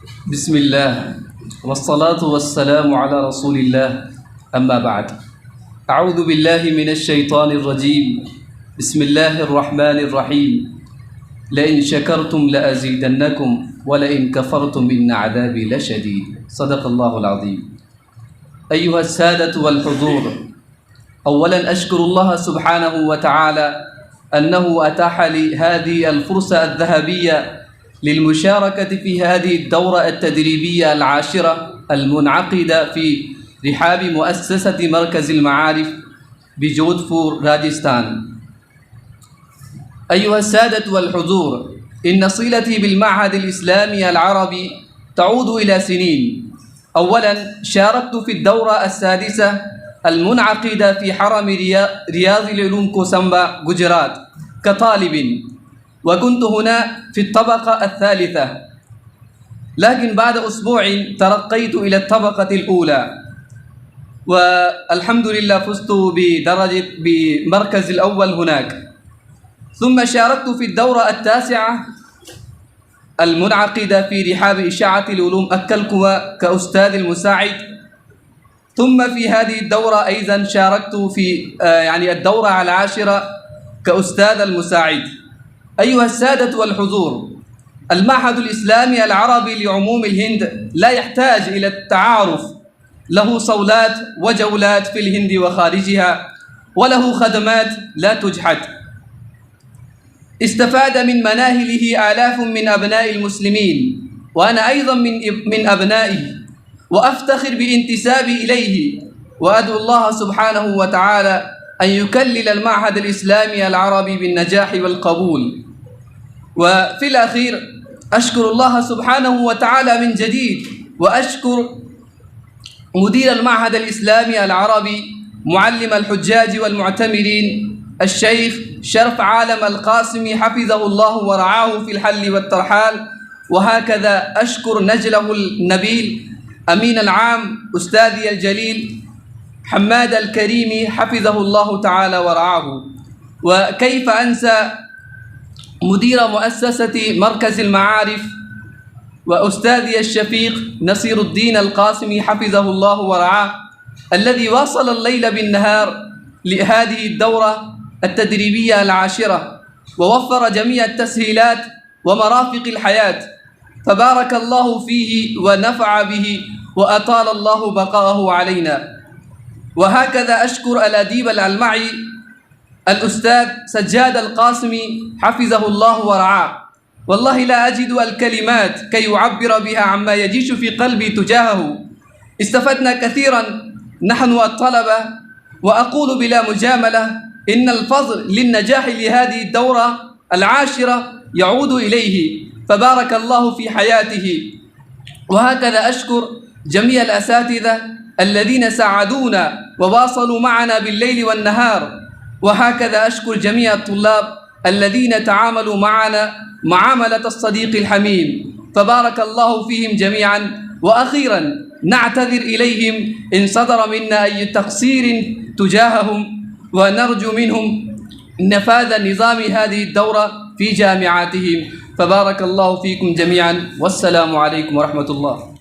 بسم الله والصلاة والسلام على رسول الله أما بعد أعوذ بالله من الشيطان الرجيم بسم الله الرحمن الرحيم لئن شكرتم لأزيدنكم ولئن كفرتم إن عذابي لشديد صدق الله العظيم. أيها السادة والحضور، أولا أشكر الله سبحانه وتعالى أنه أتاح لي هذه الفرصة الذهبية للمشاركة في هذه الدورة التدريبية العاشرة المنعقدة في رحاب مؤسسة مركز المعارف بجودفور راجستان. أيها السادة والحضور، إن صلتي بالمعهد الإسلامي العربي تعود إلى سنين. أولا شاركت في الدورة السادسة المنعقدة في حرم رياض العلوم كوسمبا جوجرات كطالب، وكنت هنا في الطبقة الثالثة، لكن بعد أسبوع ترقيت إلى الطبقة الأولى والحمد لله فزت بمركز الأول هناك. ثم شاركت في الدورة التاسعة المنعقدة في رحاب إشاعة العلوم الكلكوة كأستاذ المساعد. ثم في هذه الدورة أيضا شاركت في الدورة العاشرة كأستاذ المساعد. أيها السادة والحضور، المعهد الإسلامي العربي لعموم الهند لا يحتاج إلى التعارف، له صولات وجولات في الهند وخارجها، وله خدمات لا تجحد. استفاد من مناهله آلاف من أبناء المسلمين، وأنا أيضا من أبنائه، وأفتخر بانتسابي إليه، وأدعو الله سبحانه وتعالى أن يكلل المعهد الإسلامي العربي بالنجاح والقبول. وفي الأخير أشكر الله سبحانه وتعالى من جديد، وأشكر مدير المعهد الإسلامي العربي معلم الحجاج والمعتمرين الشيخ شرف عالم القاسمي حفظه الله ورعاه في الحل والترحال. وهكذا أشكر نجله النبيل أمين العام أستاذي الجليل حماد الكريمي حفظه الله تعالى ورعاه. وكيف أنسى مدير مؤسسة مركز المعارف وأستاذي الشفيق نصير الدين القاسمي حفظه الله ورعاه، الذي واصل الليل بالنهار لهذه الدورة التدريبية العاشرة، ووفر جميع التسهيلات ومرافق الحياة، فبارك الله فيه ونفع به وأطال الله بقاءه علينا. وهكذا أشكر الأديب الألمعي الأستاذ سجاد القاسمي حفظه الله ورعاه. والله لا أجد الكلمات كي يعبر بها عما يجيش في قلبي تجاهه. استفدنا كثيرا نحن الطلبة، وأقول بلا مجاملة إن الفضل للنجاح لهذه الدورة العاشرة يعود إليه، فبارك الله في حياته. وهكذا أشكر جميع الأساتذة الذين ساعدونا وواصلوا معنا بالليل والنهار. وهكذا أشكر جميع الطلاب الذين تعاملوا معنا معاملة الصديق الحميم، فبارك الله فيهم جميعا. وأخيرا نعتذر إليهم إن صدر منا أي تقصير تجاههم، ونرجو منهم نفاذ نظام هذه الدورة في جامعاتهم. فبارك الله فيكم جميعا، والسلام عليكم ورحمة الله.